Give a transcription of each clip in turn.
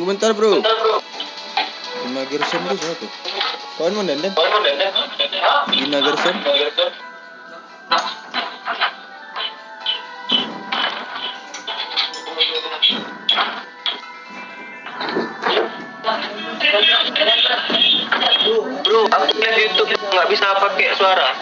Tunggu bentar bro. 5 Gerson tuh siapa? Kawan mau dandan? Gina Gerson? Bro, aku lihat YouTube nggak bisa pakai suara.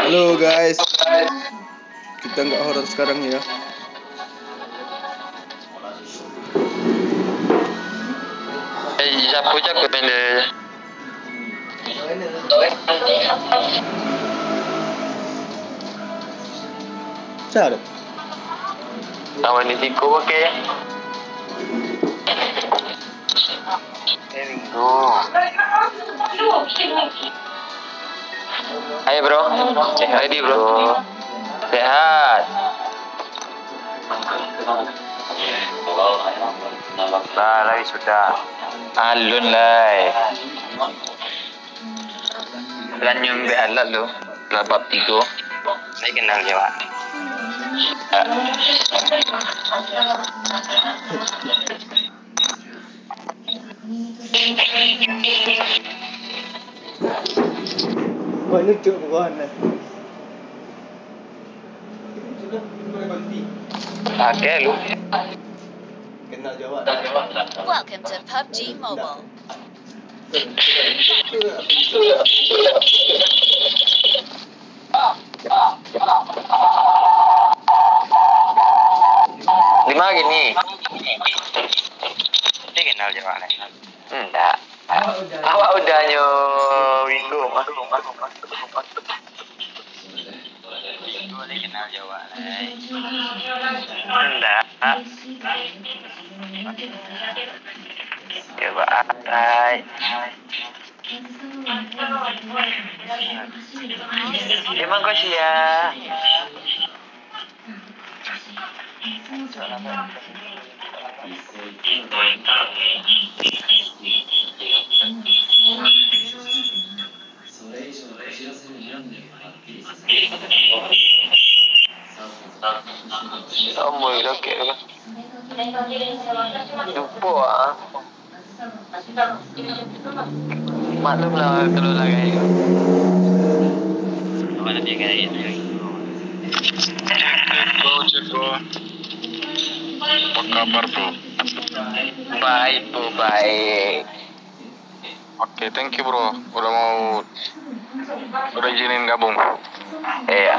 Halo guys, kita nggak horor sekarang ya. Siapa jago pendek? Cara? Tahu ini tiku oke? Ayo bro, ready bro. Sehat. Nah, lagi sudah. Alun lai. Lanyum be alat lo. Lapap tigo. Saya kenal dia pak. Wah lucu bukan? Oke lu. Kenal Jawa. Welcome to PUBG Mobile. Lima gini. Dia kenal Jawa nih. Enggak. Awak udah minggu. Boleh kenal Jawa nih. Enggak. Coba atai. Terima kasih ya. Kamu itu kayak lupa ah. Maklum lah kalau lah kayak mana dia kayak Ceko. Apa kabar bro? baik bro baik. Oke, thank you bro. Udah izinin gabung. Iya.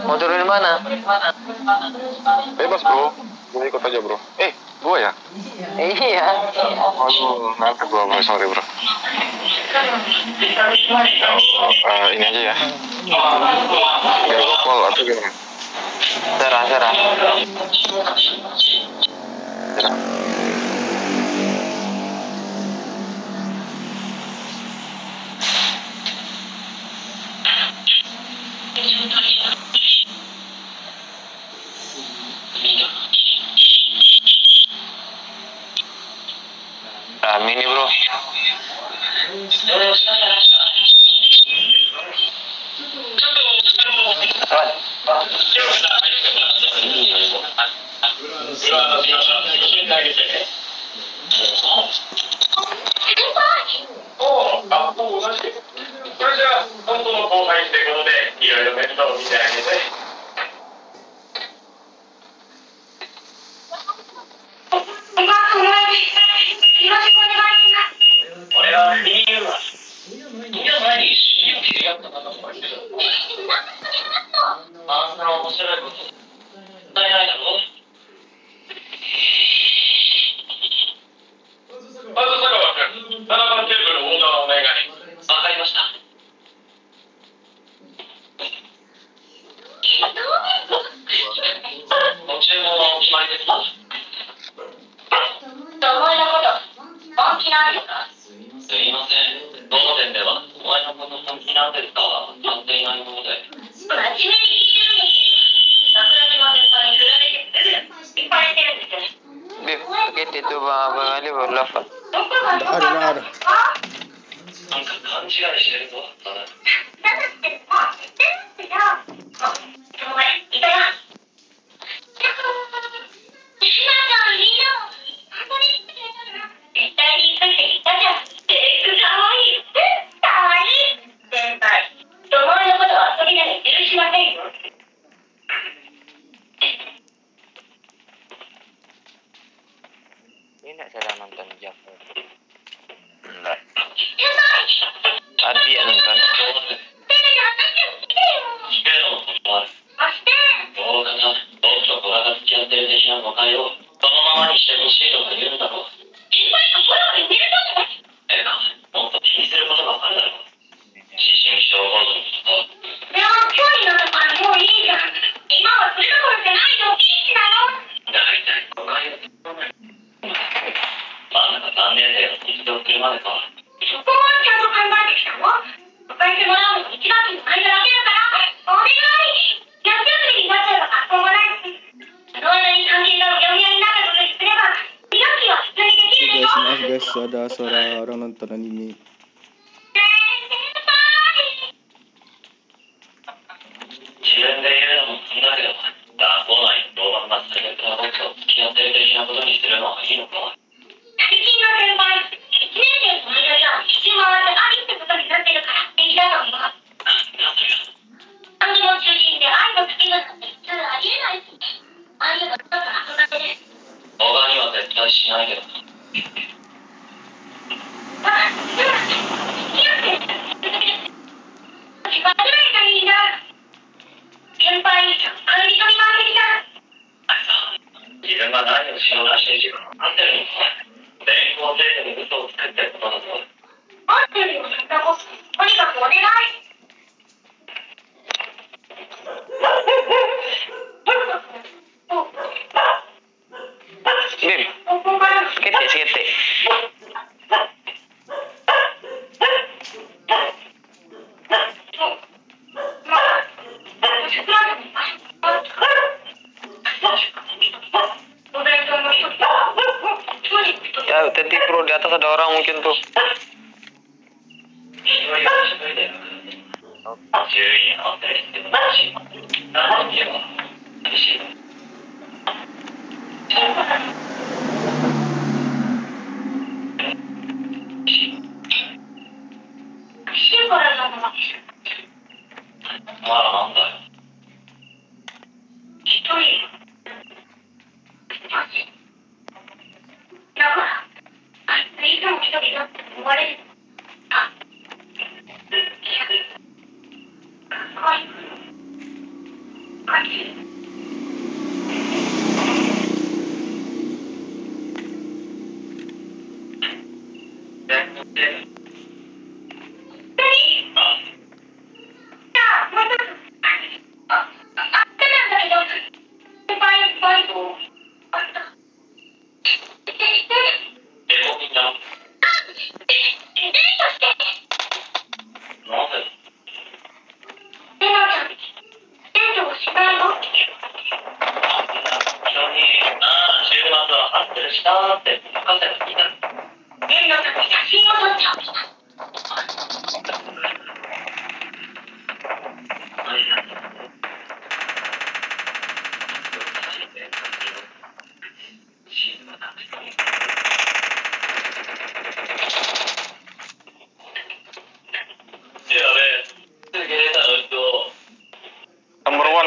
Mau turun di mana? Bebas bro. Gue ikut aja bro. Gue ya? Iya. Aduh, ngangkat bro. Sorry bro. Ini aja ya. Biar gue call atau gimana? Serah. Serah. Mini bro. abang Ali baru dapat. Ada. なんか勘違いしてるぞ。Ini nggak sedang nonton Jack. Enggak. Tadi ya nonton. そうだな。僕と子が付き合ってる的な誤解をそのままにしてほしいとか言うんだろう。もっと気にすることがあるだろう。思春期症候群のこと。でも今日になったからもういいじゃん。今はそれどころじゃないよ。ピーチなの。大体誤解をまさか3年生が卒業するまでか。そこはちゃんと考えてきたの。誤解してもらうのが1学期の間だけだからお願い。夏休みになっちゃえば学校もないし。その間に関係がうやむやになったことにすれば2学期は普通にできるでしょ。Guys, ada suara orang nonton anime. 自分で言うのもなんだけど、学校内の評判がそれから僕と付き合ってる的なことにするのはいいのか。最近の先輩、1年生の間じゃ一周回って愛ってことになってるから平気だと思う。なんだそれ。漢字の中心で愛のつけ方って普通ありえないし、ああいうのちょっと憧れです。他には絶対しないけど。先輩、帰り込み回ってきた。自分が何をしようとしているか分かってるのか。弁護制度に嘘を作ってることだぞ。合ってるよ、そんなこと。とにかくお願い。Bim, sikit. Ya, tadi bro, di atas ada orang mungkin tuh.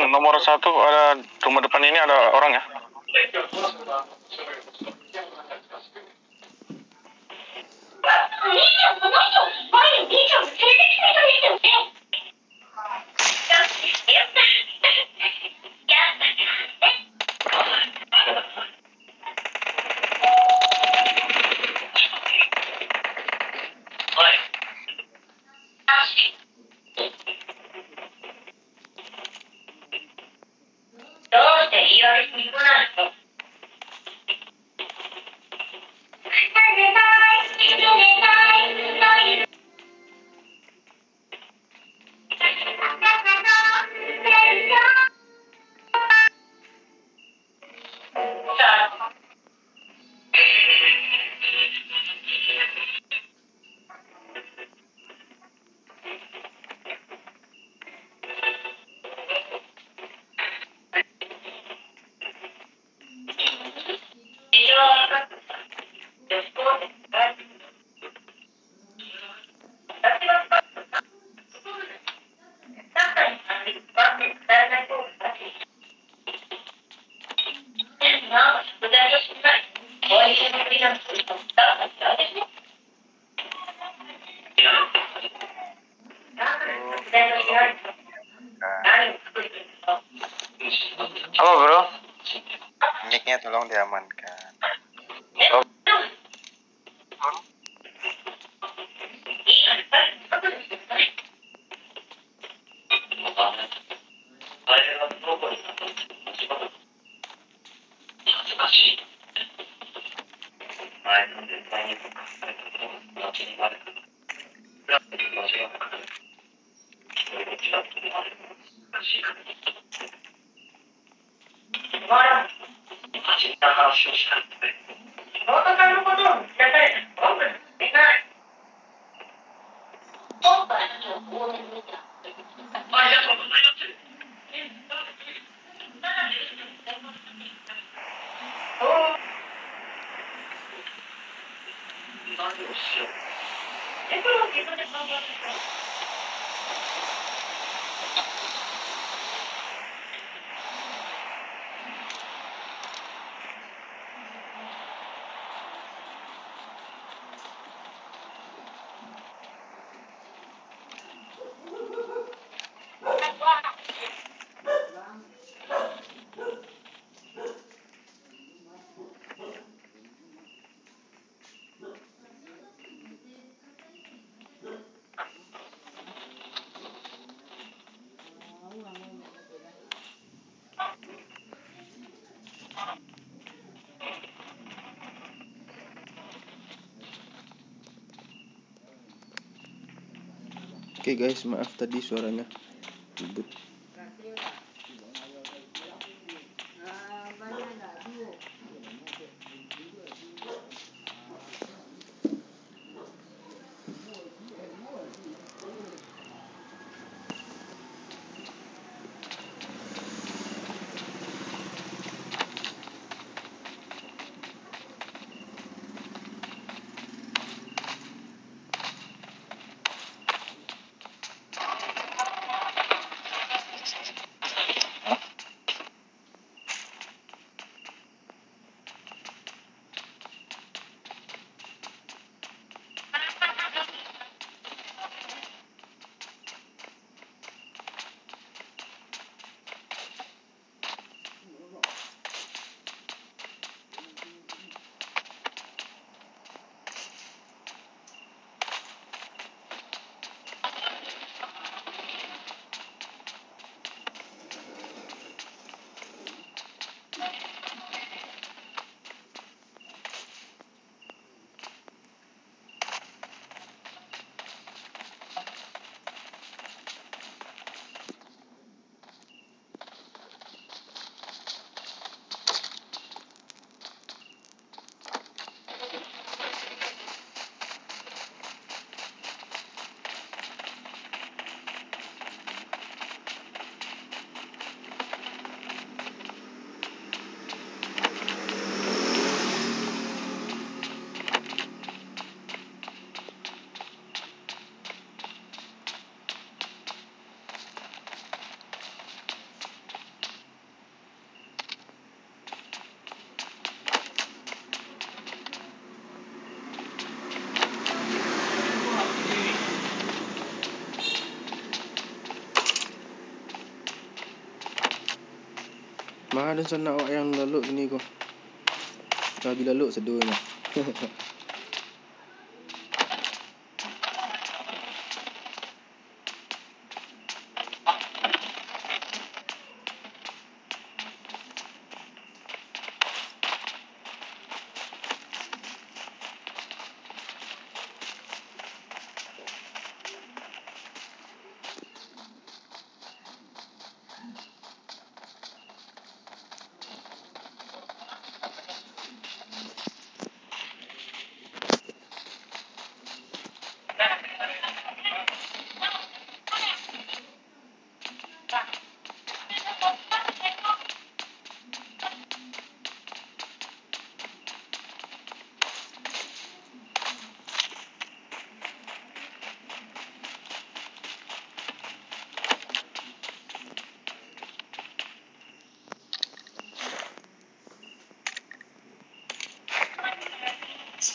Nomor 1 ada rumah depan ini ada orang ya? mic-nya tolong diamankan. Oh. Oke guys, maaf tadi suaranya ribut. Mana sana awak yang lalu ini kok. Lagi lalu seduanya.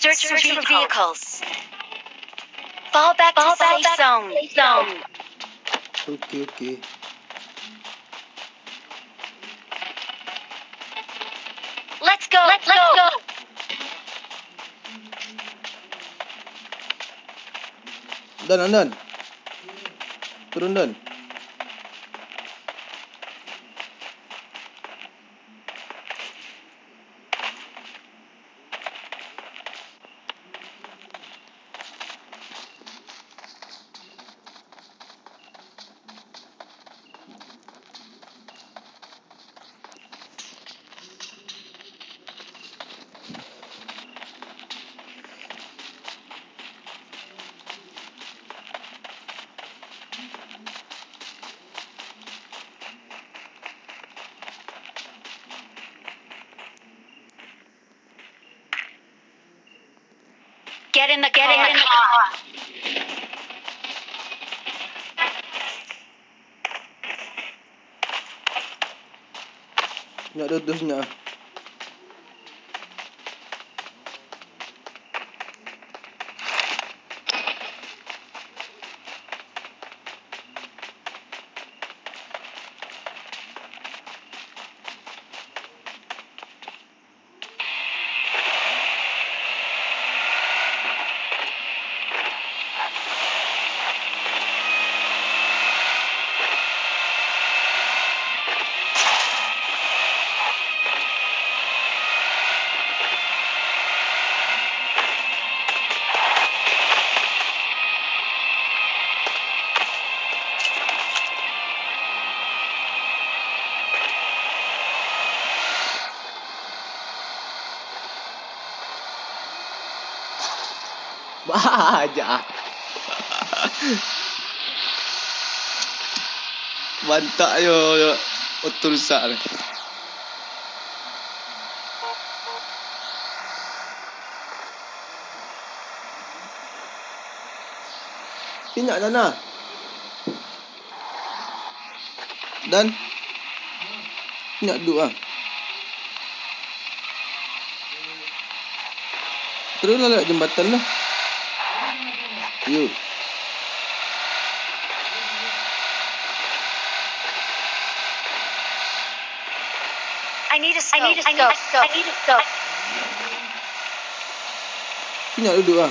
Search for vehicles. Fall back to safe zone. Oke. Let's go. Let's go. Dan. Turun Dan. Get in the car. Nak duduk senyap. Baja. Bantak yo otor rusak ni. Minyak sana. Dan minyak duduk ah. Teruslah lewat jembatan lah. Yuk. I need a scope. Minyak duduk ah.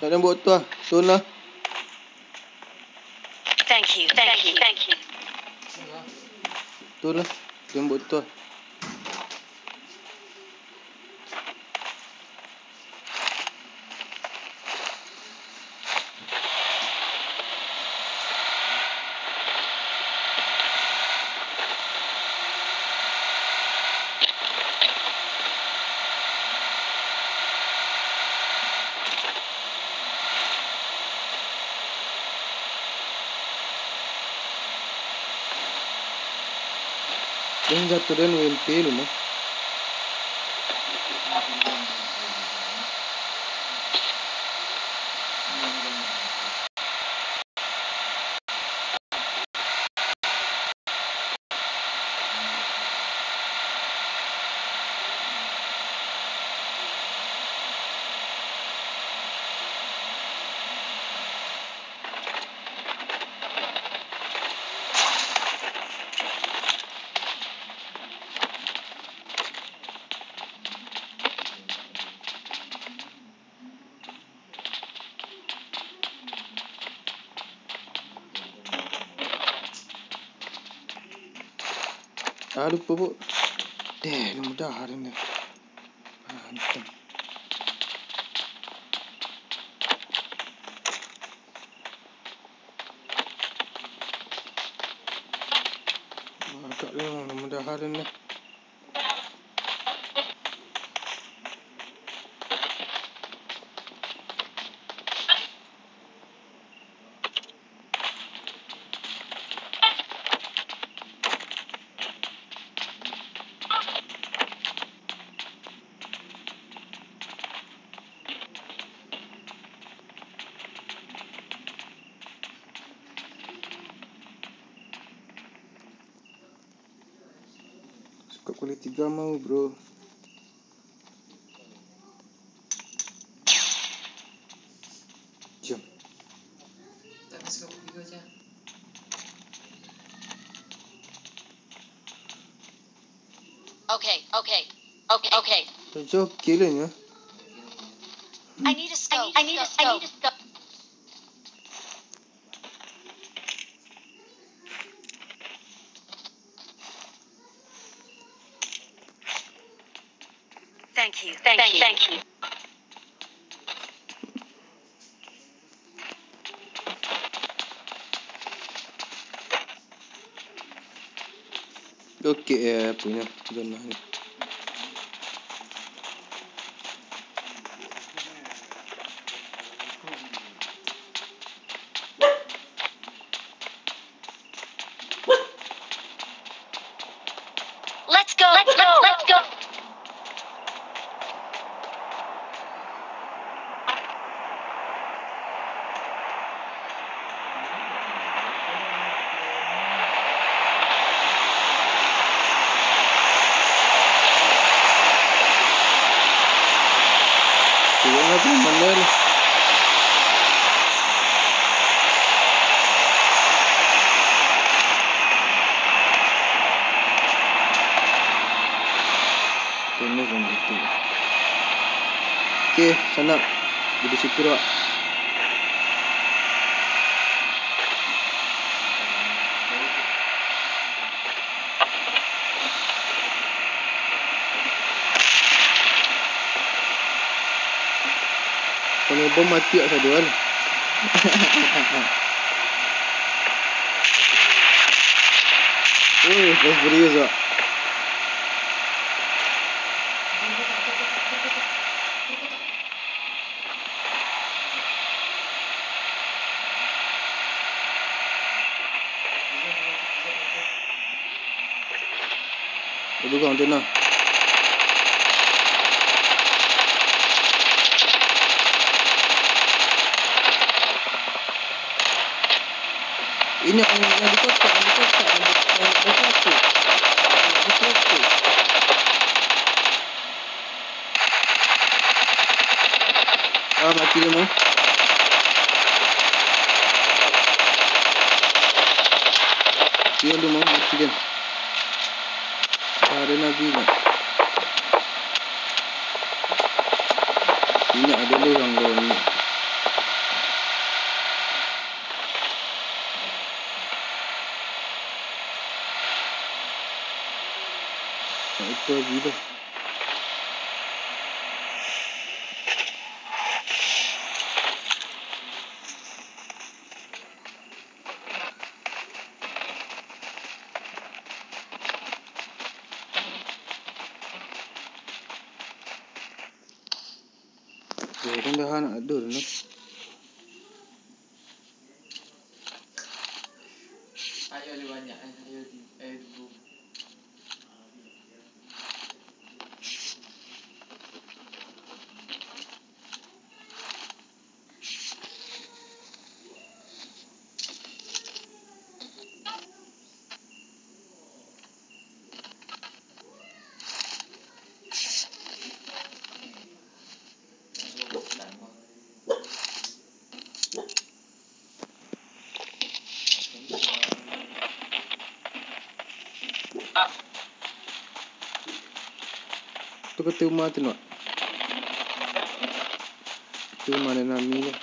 Tak ada buat tu lah. Turun lah. Thank you. Turun lah. Jangan buat tu lah. Jangan jatuh dan UMP lu mah. Lupa pun. Mudah hari ni. Mantap. Agak mudah hari ni. Suka kulit 3 mau bro. Jom. Tak suka kulit 3 je. Macam okey lah ni. I need a scope. Thank you. Okey punya zona ni. Let's go. Tengok apa mana ni. Tengok kan betul. Okey, sana. Jadi situ lah. Kalau bom mati tak sadu kan. Bos berius tak. Aduh kau tu nak. Ini yang di kota. Mati dia mau. Dia lu mau mati dia. Ada Nabi nak. Ini ada lu yang gol ni. Itu gitu. Orang dah nak ada ni. Ayo lebih banyak. Ayo dulu. Tu kata rumah tu nak. Tu rumah dan Nami lah.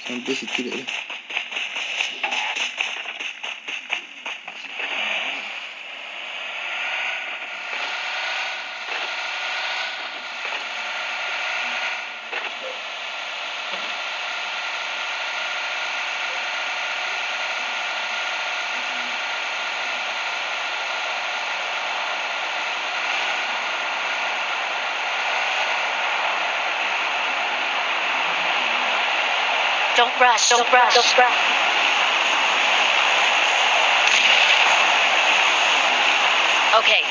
Sampai situ dah lah. Don't rush. Okay.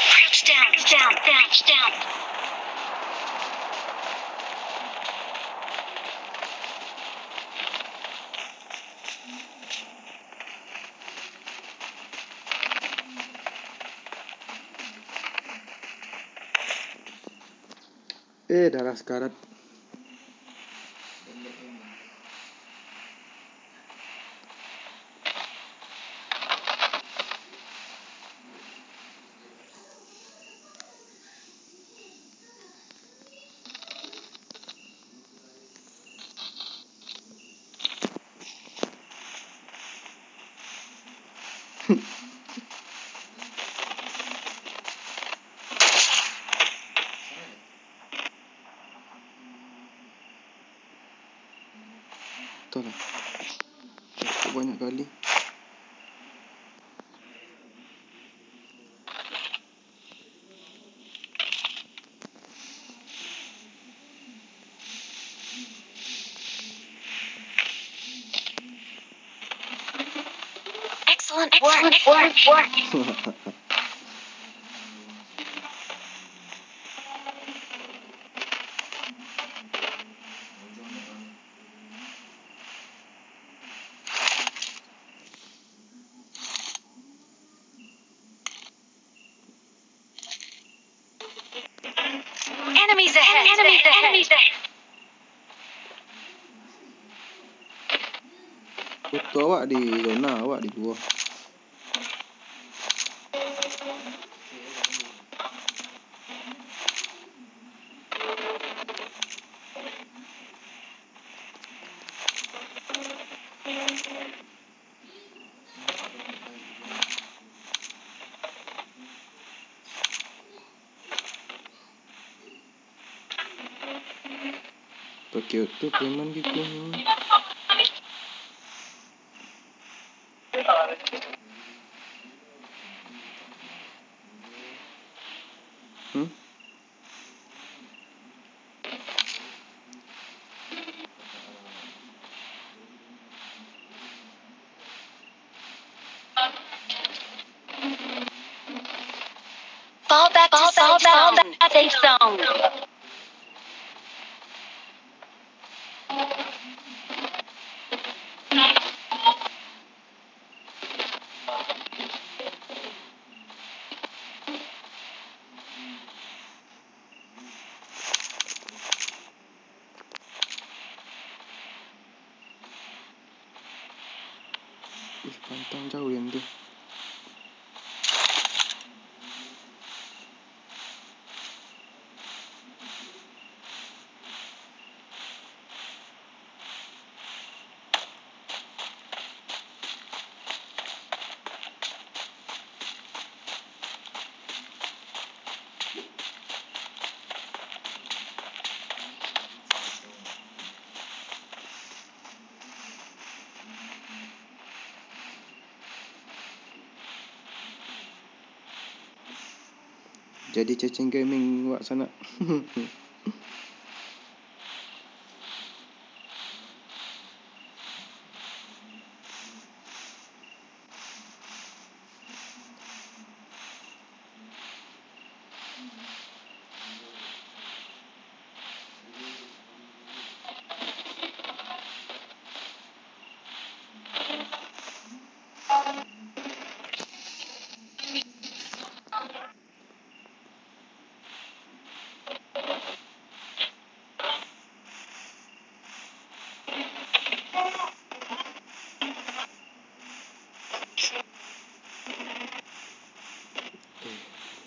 Crouch down. Darah sekarat. Tembak emang. Betul lah. Cukup banyak kali. Excellent work. Enemies ahead. Betul awak di zona, awak di luar. Pakai tu preman gitu. Fall back to safe zone. Pantang jauh yang tu. Jadi cacing gaming awak sana.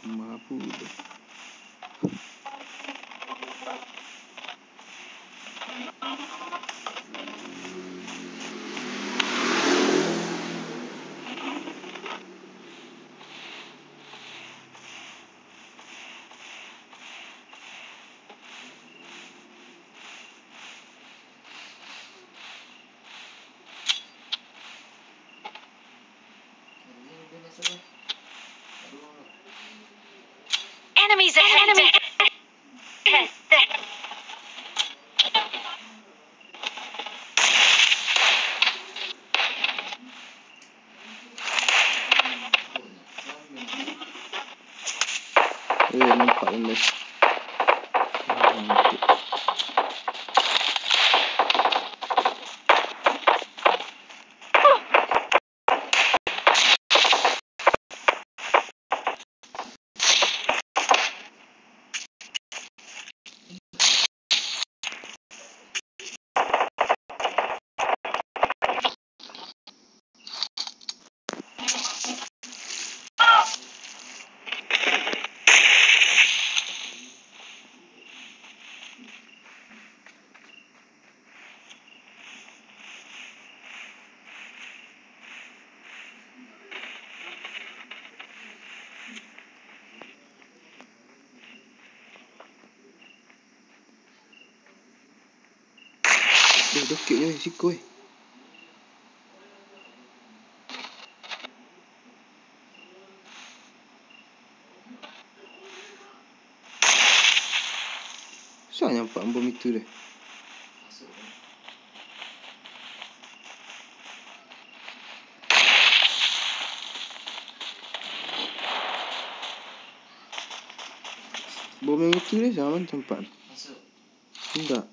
Mampu tu. Enemies ahead. Nampak benda. Mati. Dokek ni siko . Susah nampak bom itu dah. Masuk. Bom yang itu dah sama tempat. Masuk. Enggak.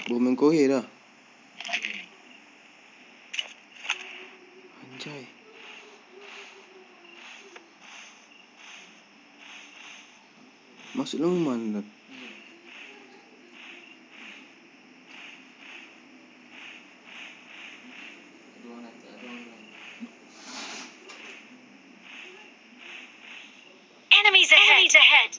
Bom yang Korea dah. Anjay. Masuk dalam rumah dah. Ada orang nanti, ada orang lain. Enemies ahead. Enemies ahead.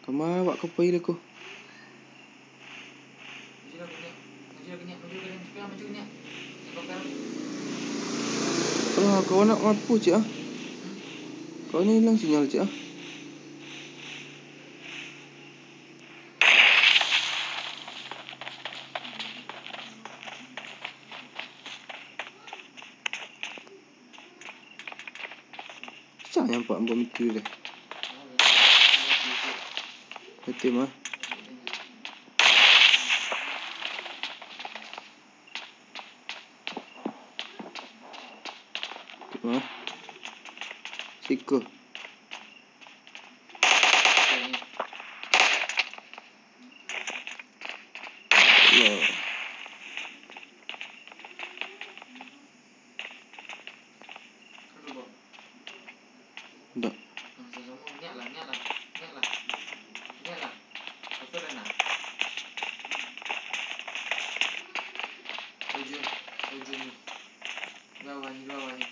Kamu awak ke pai lah ko. Maju lah Kenyak. Maju lah Kenyak. Maju lah Kenyak. Cepat lah, maju Kenyak. Tengok kan. Kau nak apa cik ah? Kau ni hilang sinyal cik ah. Susah nampak bom itu dah. Betul mah. Mah. Siko. Ya. Tak. Sama-sama. Kenyak lah, Kenyak lah. Kenyak lah. Kenyak lah. Betul dah nak. Ujung. Ujung ni. Bawah ni, bawah ni.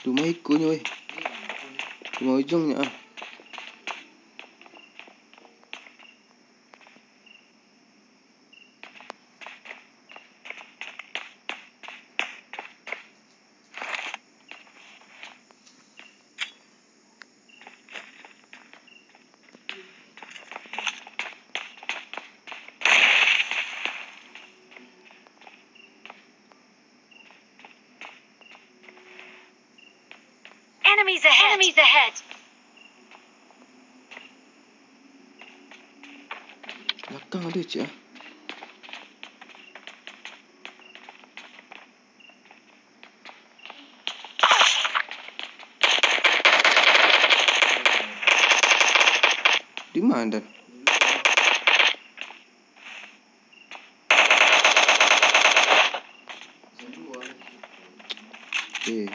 Rumah ikunya weh. Rumah ujungnya ah. Enemies ahead. Enemies ahead. Belakang ada cik ah. Di mana dan? Eh.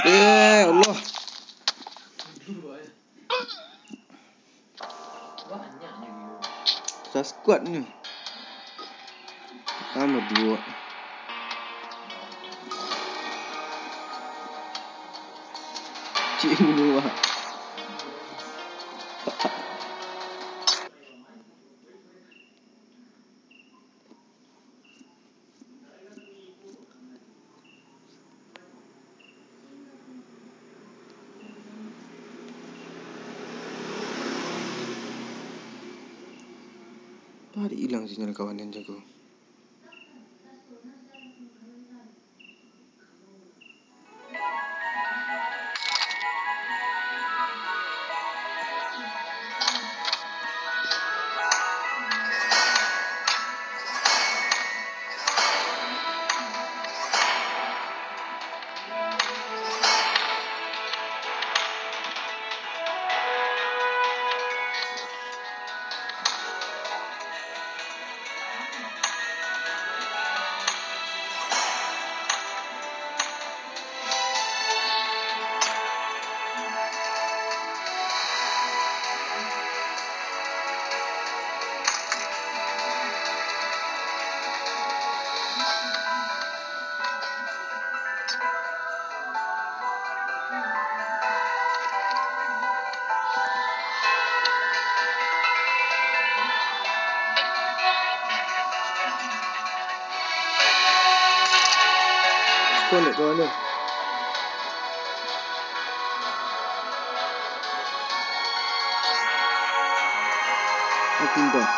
Allah. Banyaknya view. Sasquatch ni. Sama dua. Cik bunuh ah. Hari hilang sinyal kawan dan jago. Connect ke mana? Aku dah.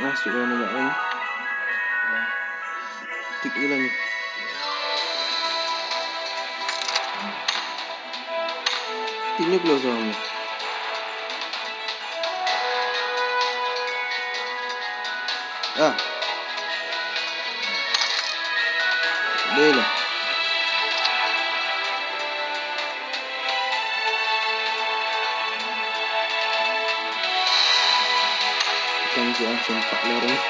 Masuk dalam agak ni. Tik je lah ni. Tiknya keluar seorang ni. Boleh lah. Jangan sempat lorong.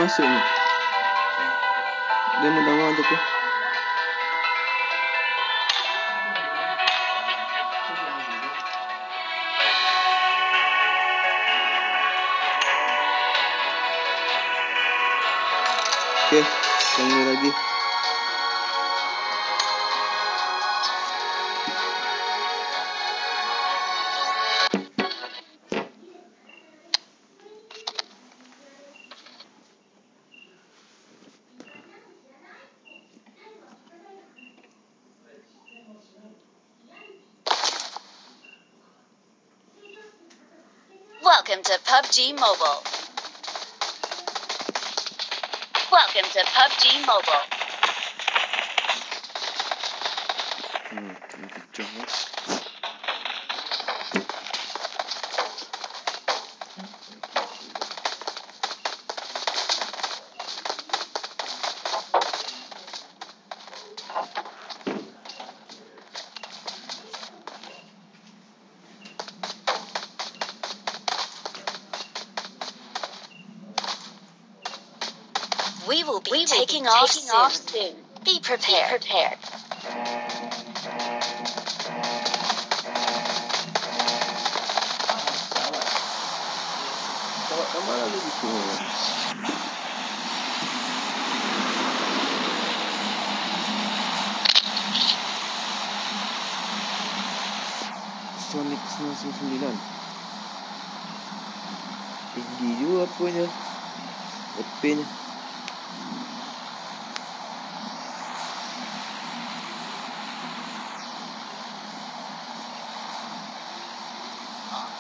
Masuk ni. Dia mau tengok tu ke? Okey, tunggu lagi. Welcome to PUBG Mobile. Welcome to PUBG Mobile. Kejap. We will be taking off soon. Be prepared. Tawak tambah lagi gitu. Sonic 99. Tinggi juga apanya. EP-nya.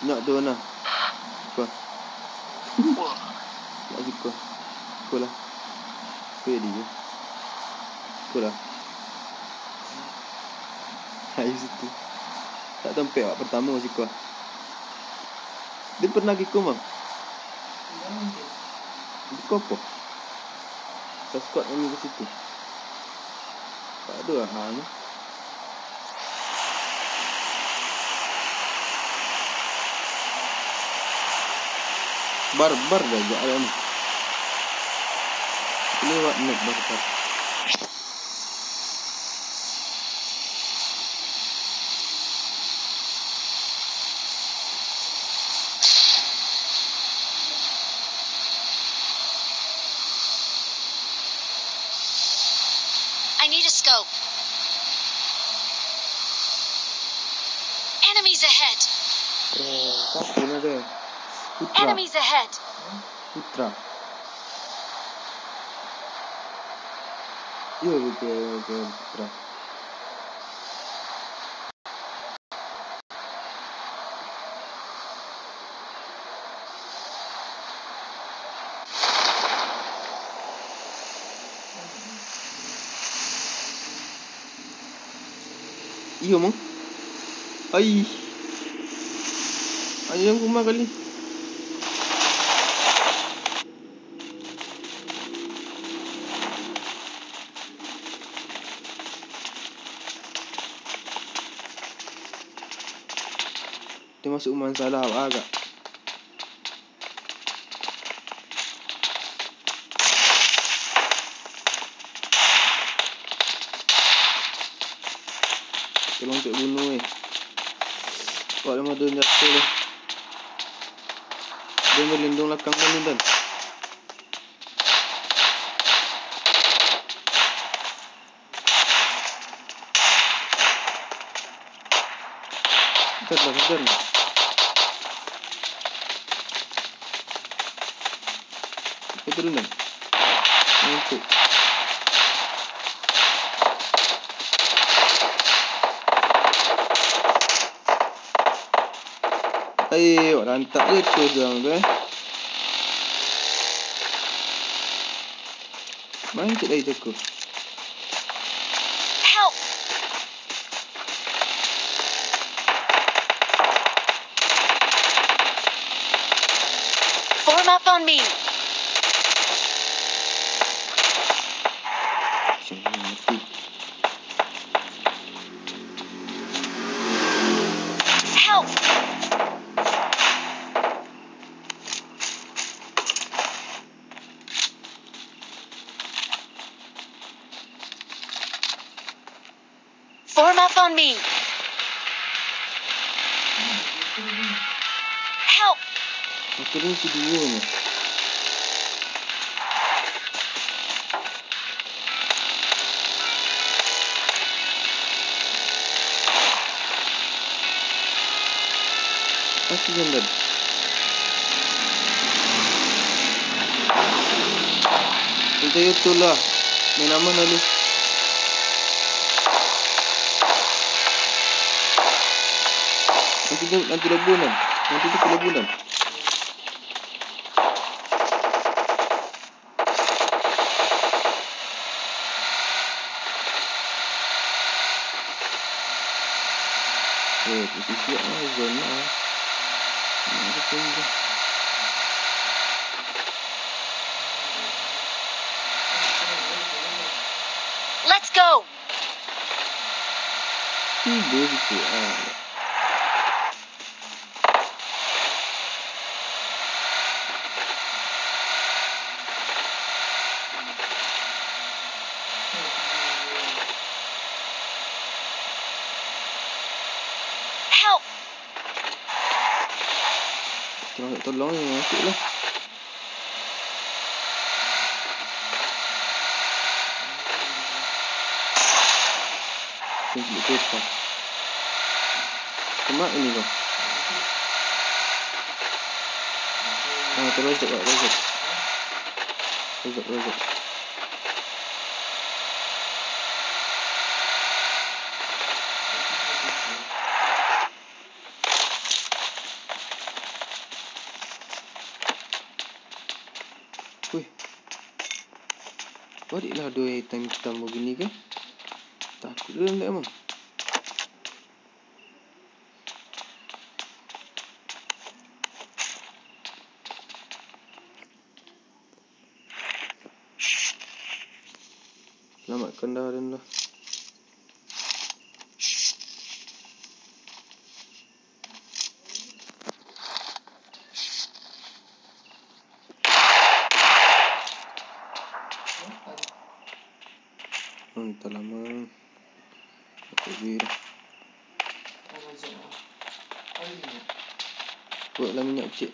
Nak tu mana? Apa? Nak suka. Kulah. Kuih dia. Kulah. Ayo situ. Tak tempat awak pertama suka. Dia pernah kikau bang? Kau apa? Saya squad ni ke situ. Tak ada lah hang. Barbar dah jalan. Lewat net barbar. I need a scope. Enemies ahead. Siapa nak dia? Putra. Enemies ahead. Putra. Ya betul Putra. Iya mong. Ai. Ayam kumah kali. masuk rumah salah agak. Tolong cek bunuh Kau dah madu jatuh dah. Dia melindung belakang ni Dan. Kejar. Kau turun Dan. Untuk. Ayo, rantak je tu orang tu Main cik lagi jago. Help! Form up on me. Jangan mati. Help! Form up on me. Help! Aku ni si dua ni. Pasti jangan. Kita itu lah. Main aman lalu. Nanti lebunan. Nanti tu lebunan. Posisi zona. Ini tunggu. Let's go! Tiba gitu. Help! Tolong masuk lah. Tunggu kita. Kemak ini kau. Terus cakap. Rozak. Wih. Baliklah dua hitam begini ke? Takut dia tak emang. Selamatkan dah dan dah. Tak lama. Okey. Buatlah minyak cik.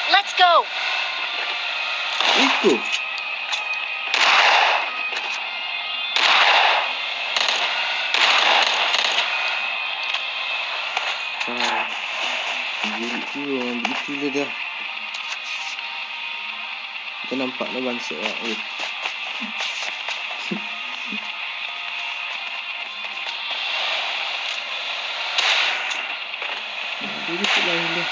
Let's go! Itu. Jadi tu orang itu je dah. Kita nampaklah bangsa lah. Jadi tu lah ini.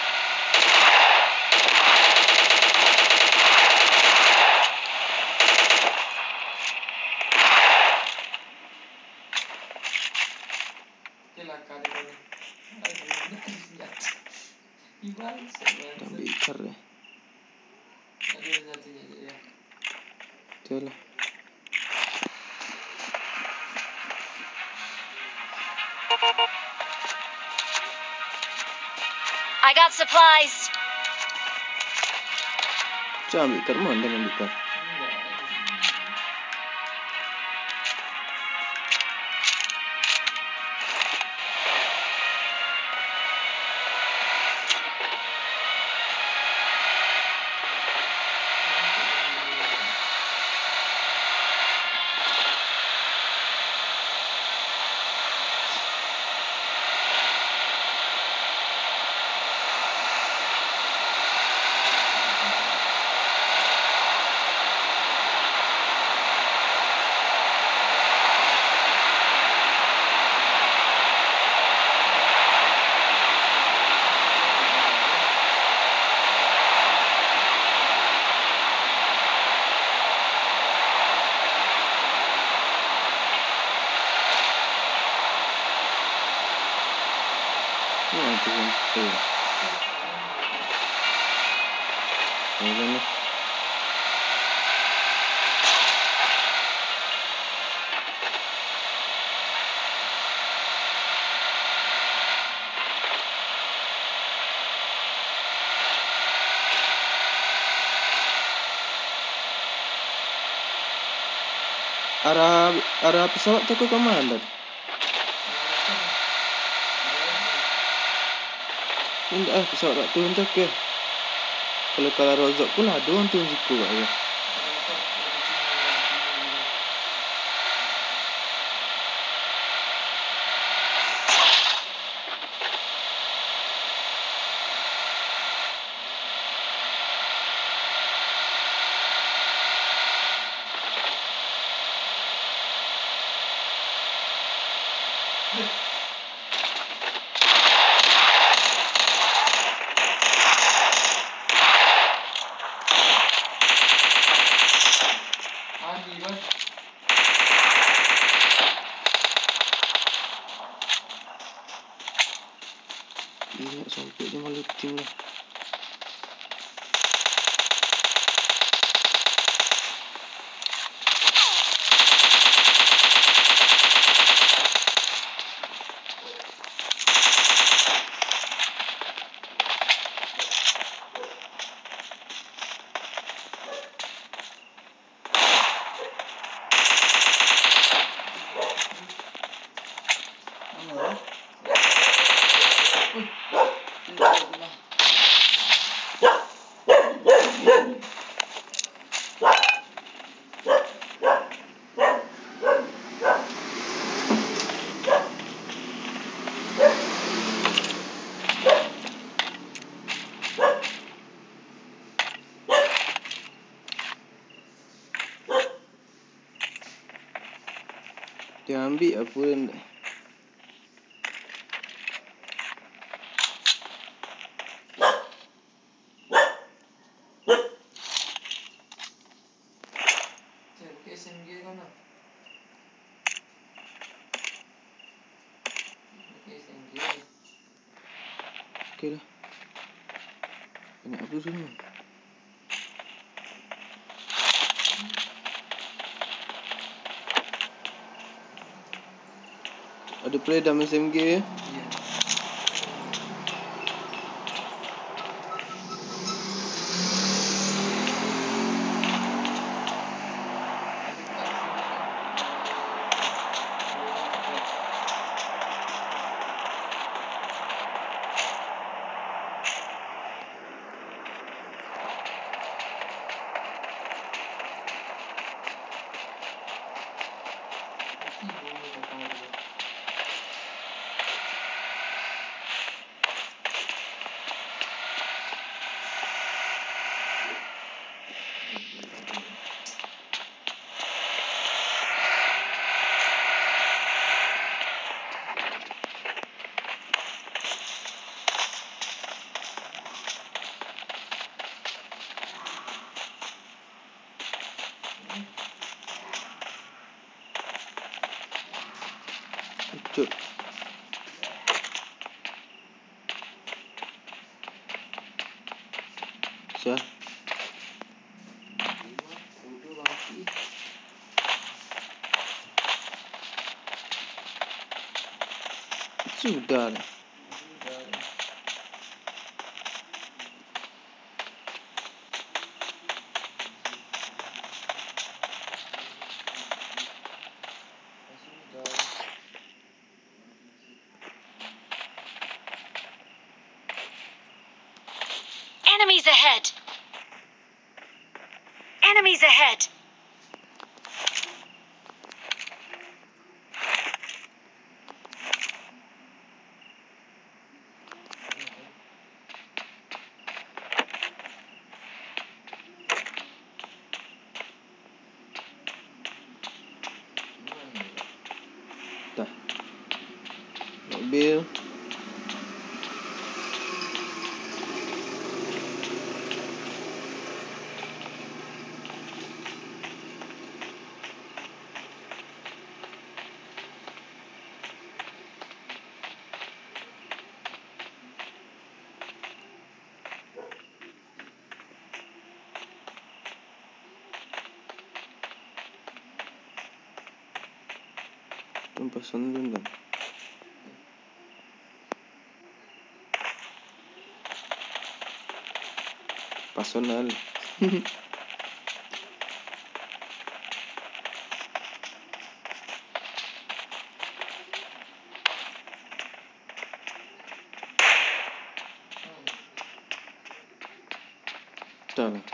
bakar deh. Ada satunya dia. Itulah. I got supplies. Coba ambil kar mana dengan ambil kar. Enggak. Ini yang tu yang tu. Ini. Arah pesawat tu ke mana? Ini pesawat tak turun tak ke? Kalau rozok pun ada orang turun siku pak ya. Mandi bos. Ini sampai dia malu tim lah. Dia ambil apa ni? Cari SMG kan lah. SMG. Okey dah. Banyak apa semua? Ada play dalam SMG ya? Iya. Cut. Syah. Bodoh bangki. Sudah. Enemies ahead! Enemies ahead! Dah. Mobil. Personal dah. Personal. Dah lah.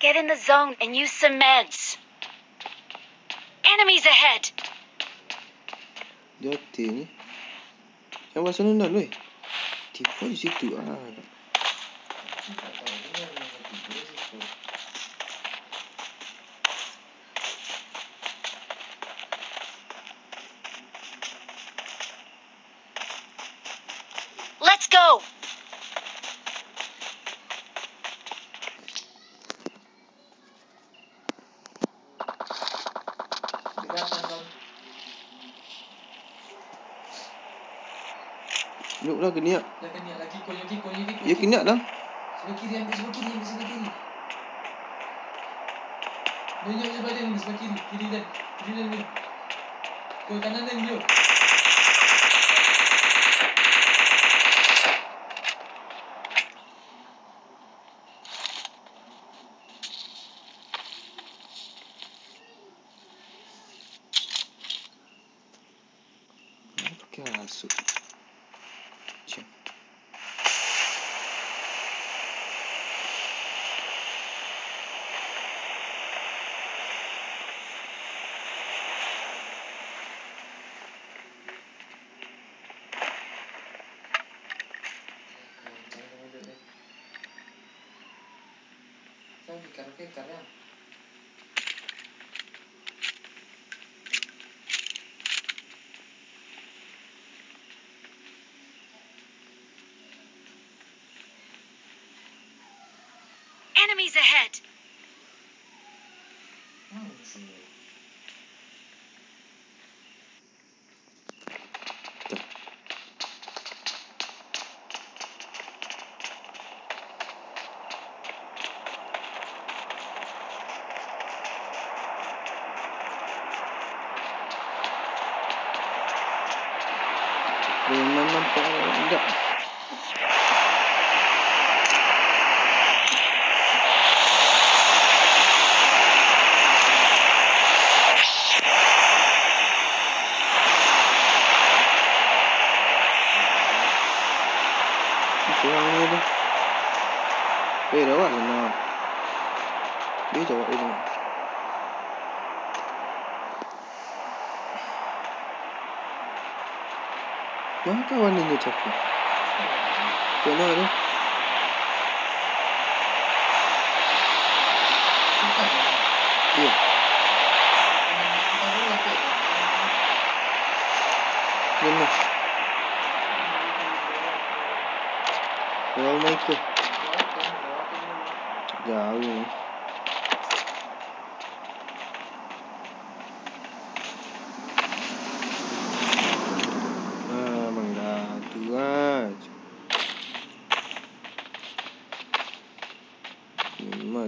Get in the zone and use some meds. Enemies ahead! Dia hati ni. Yang personal dah lu. Tipu di situ ah. Tak tahu benar yang tidur situ. Let's go! Dekatan kau. Nuk lah keniak. Dah kena lagi kau lagi. Ya keniak dah. Sebelah kiri ambil sebelah kiri. Banyak sebelah dia ni sebelah kiri. Kiri dan ni. Kau kanan dan dia. Pakai rasuk. Cik. Saya kekar ya. Enemies ahead! Memang nampak enggak. Kurang ni tu. Dah awak lah. Dia jawab dia. Mana kawan ni cakap? Kena tu. Ya. Mana? Orang Michael. Jauh ni.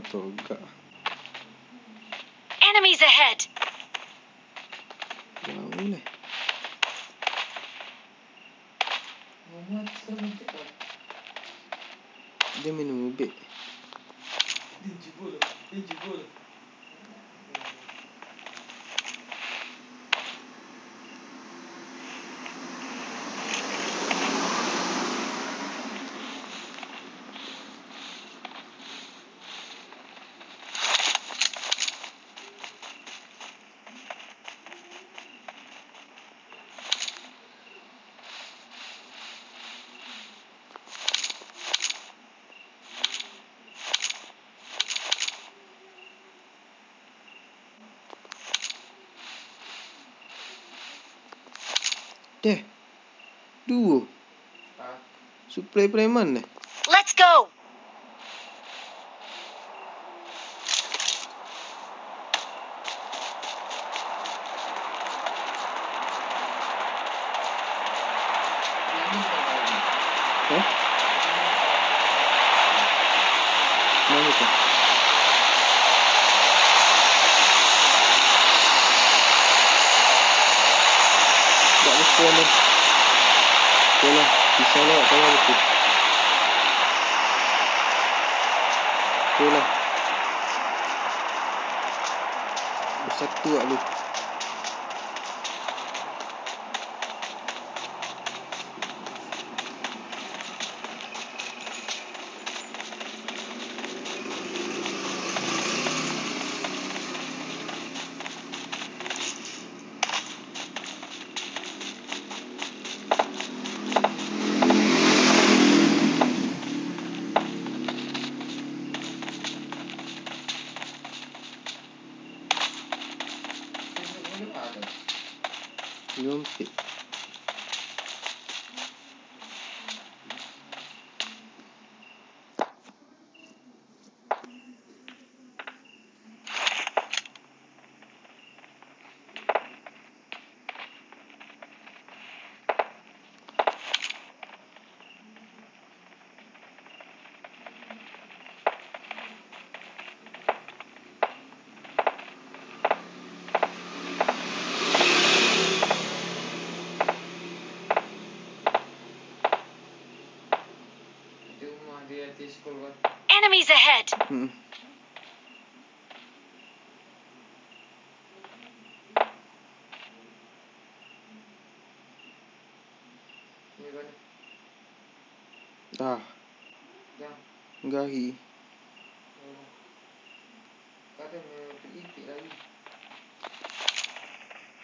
motor juga. Enemies ahead. Jauh lah. Muhammad sekarang cepat. Dia minum ubik. Dia jebol. Deh. Dua. Suplai preman dah. Let's go. Hah? Mana tu? Tak respon dah. Okay lah. Pisau lawak tengah betul. Okay lah. Bersatu tak lu. Nyompit. Enemies ahead. Dah. Gahi.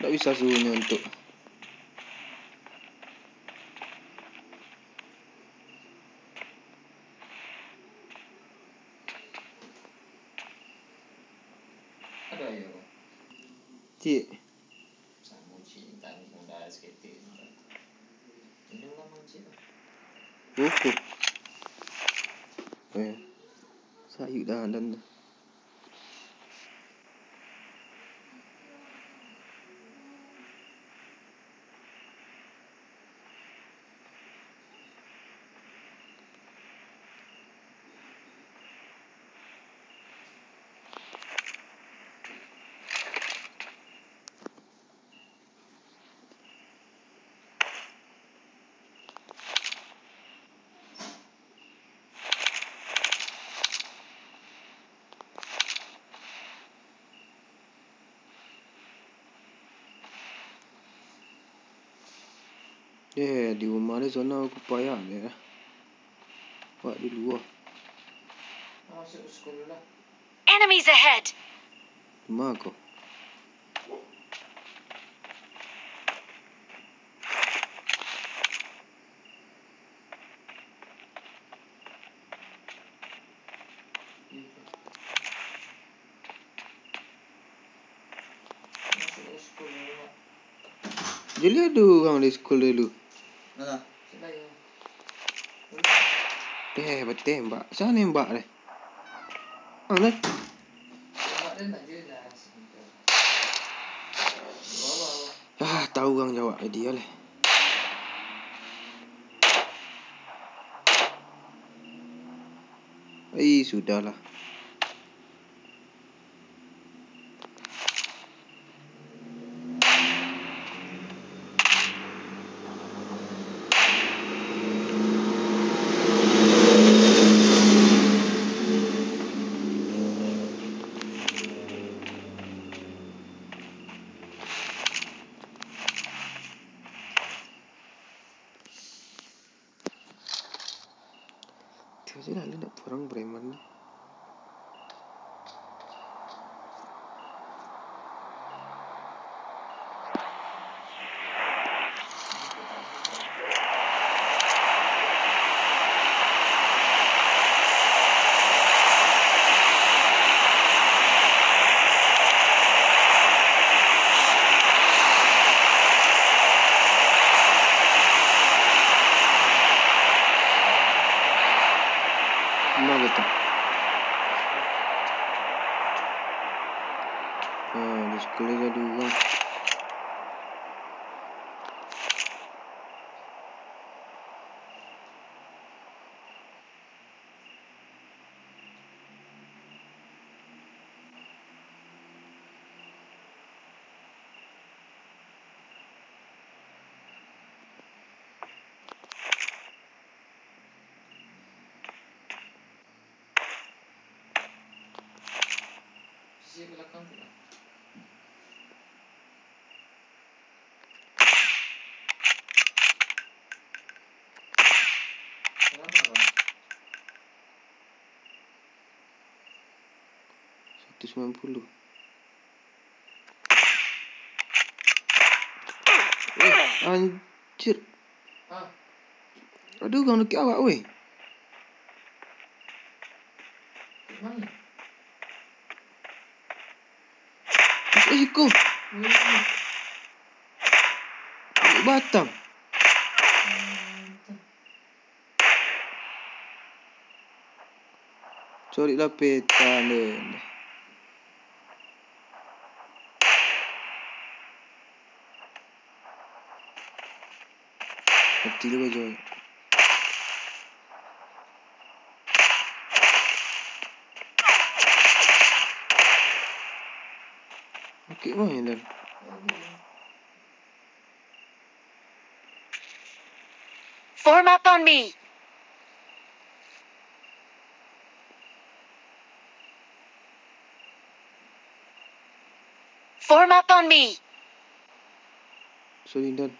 Tak bisa suruhnya untuk. Ada ya. Cik. Sama cik tadi dah skater. Ini lama cik. Rokok. Sayur dah dan. Di rumah dia sana aku payah dia. Buat di luar. Masuk sekolah lah. Enemies ahead. Rumah kau. Masuk sekolah. Jadi ada orang di sekolah dulu. Mana? Selaya. Bertembak. Sana nembak dia. Mana? Tembak dia tak jelas. Tahu orang jawab dia lah. Sudahlah. Itu aja lah, lihat orang preman. Mana betul? Di sekolah ada orang. Sisi belakang tu lah. Kenapa apa? 190. Anjir. Ah, Aduh, kau nak awak weh. kat mana? Masuk siku. Weh, Batang. Cari lapitan dia. Mati juga Joy. Okey main dah. Form up on me. Form up on me. Sorry Dan.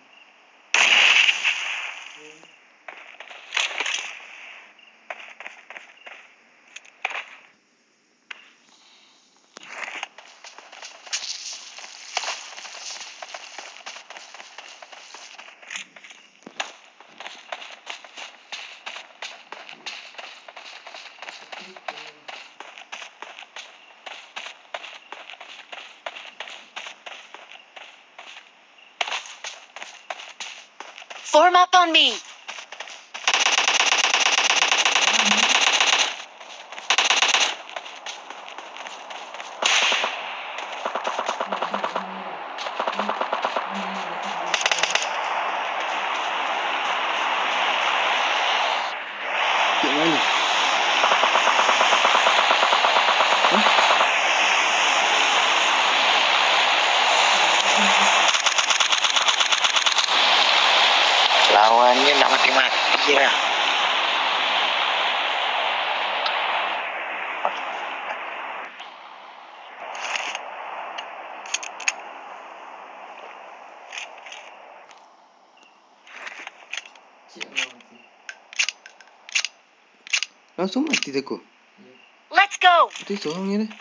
Form up on me. Kat mana? Lawannya nak mati-mati lah. Cik Allah mati. Langsung mati dah kau. Let's go. Mati seorang je dah.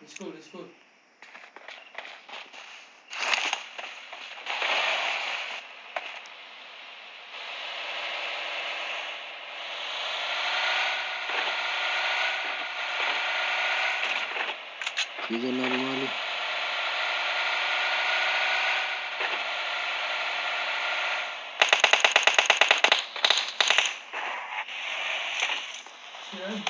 Let's go, let's go. Dia jangan malu-malu. Jalan.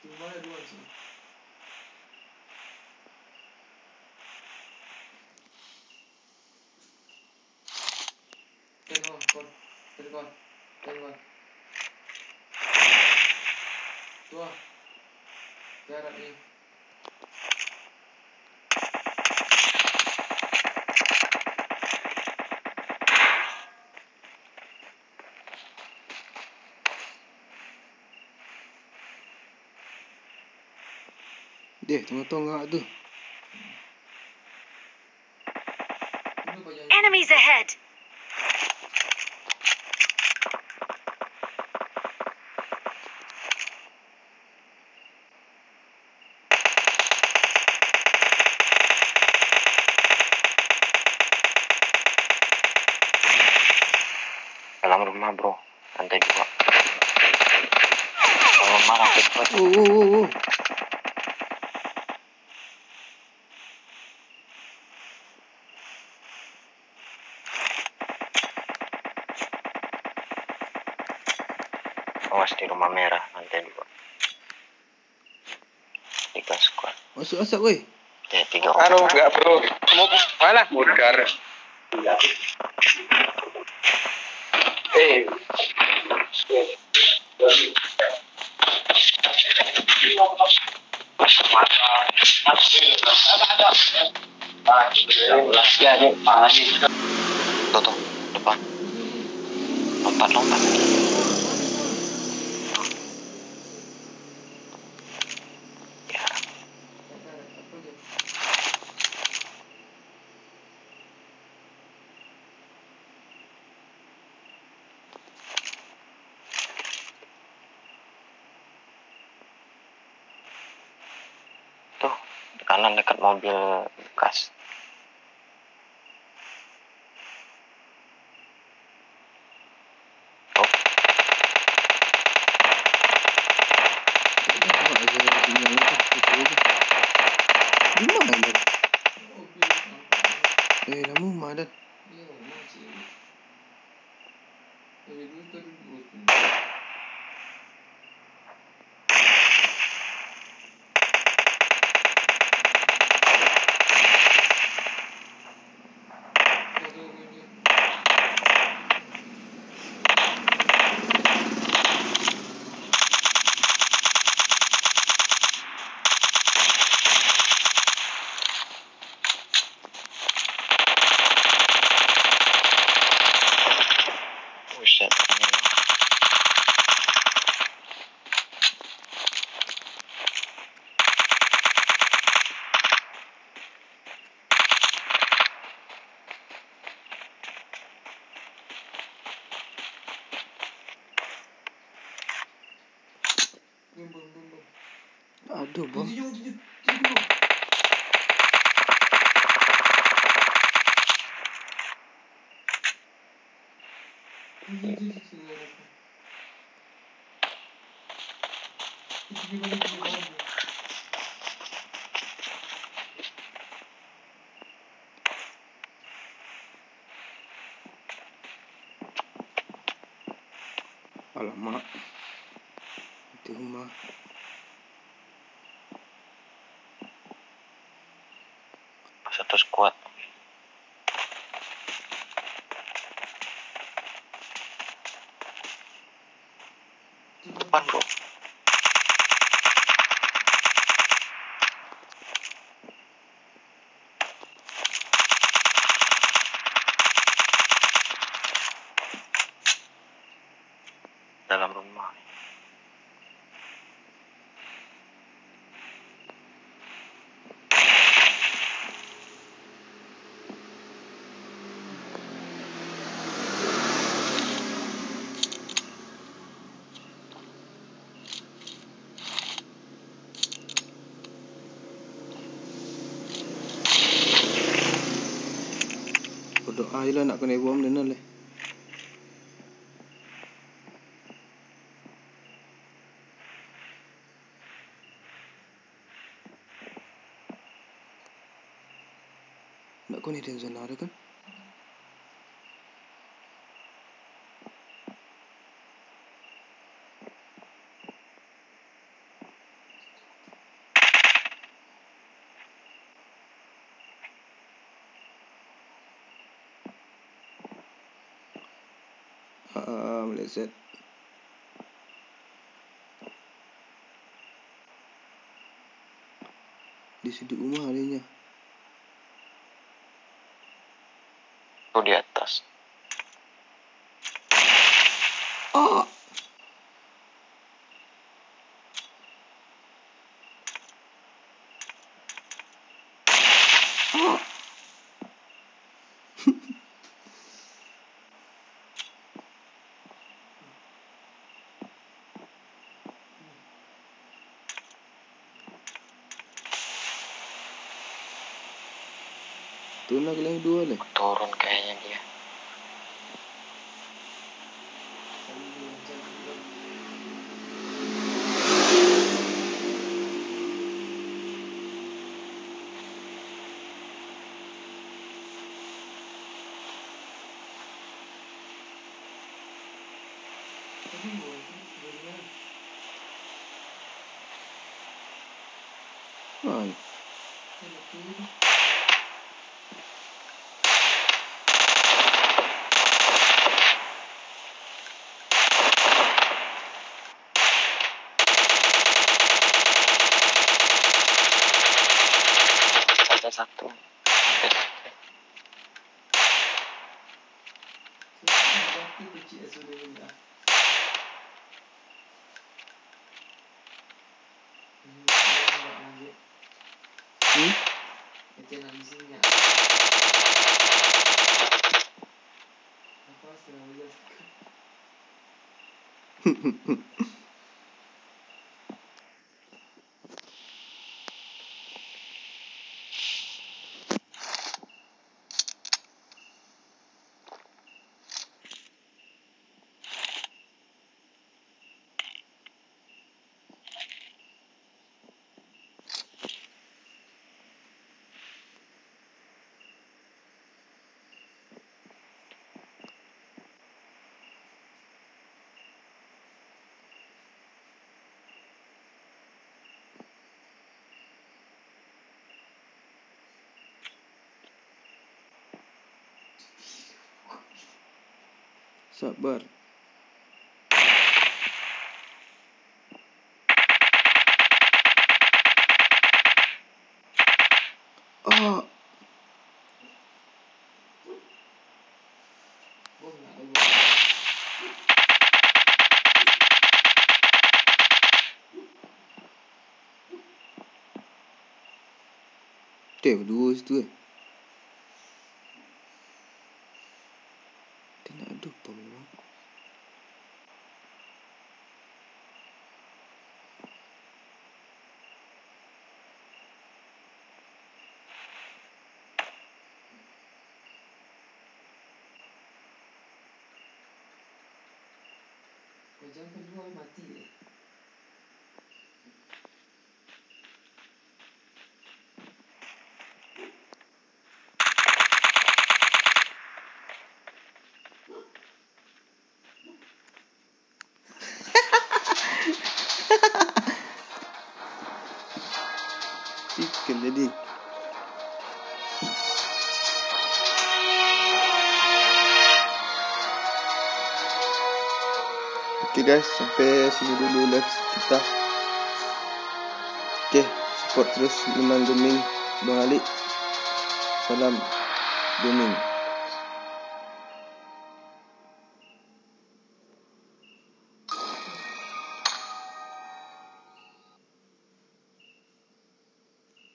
Tu mana dua cik? Tengok. Tua. Jarak ni. Dia tengah-tengah tu. Enemies ahead. Dalam rumah bro, lantai 2. Dalam rumah lantai 2. Oh. Awas di rumah merah lantai 2. 3 squad. Masuk asap weh. Ya 3 orang. Anu enggak bro, mau mana mudar. Tuh, depan. Lompat. Ya, tuh kanan dekat mobil bekas. Oh, Di mana dah? Lama madan. buset. Aduh bang. Alamak. Itu rumah. Satu squad. Depan bro. Dalam rumah. Berdoa je lah nak kena bom dia lah. Nak kau ni dia zona ada kan? Meleset. Di sudut rumah adanya. Tuh di atas. Ah. Turun lagi lagi 2 lah. Turun kayaknya dia. Mana? Ada satu. Sabar. Ah. Berdua situ Dia nak adu apa memang. Jam kedua mati. Chicken jadi. Okay guys, sampai sini dulu live kita. Okay, support terus Menang Gaming Bang Ali. Salam gaming.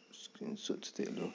Screenshot stay dulu.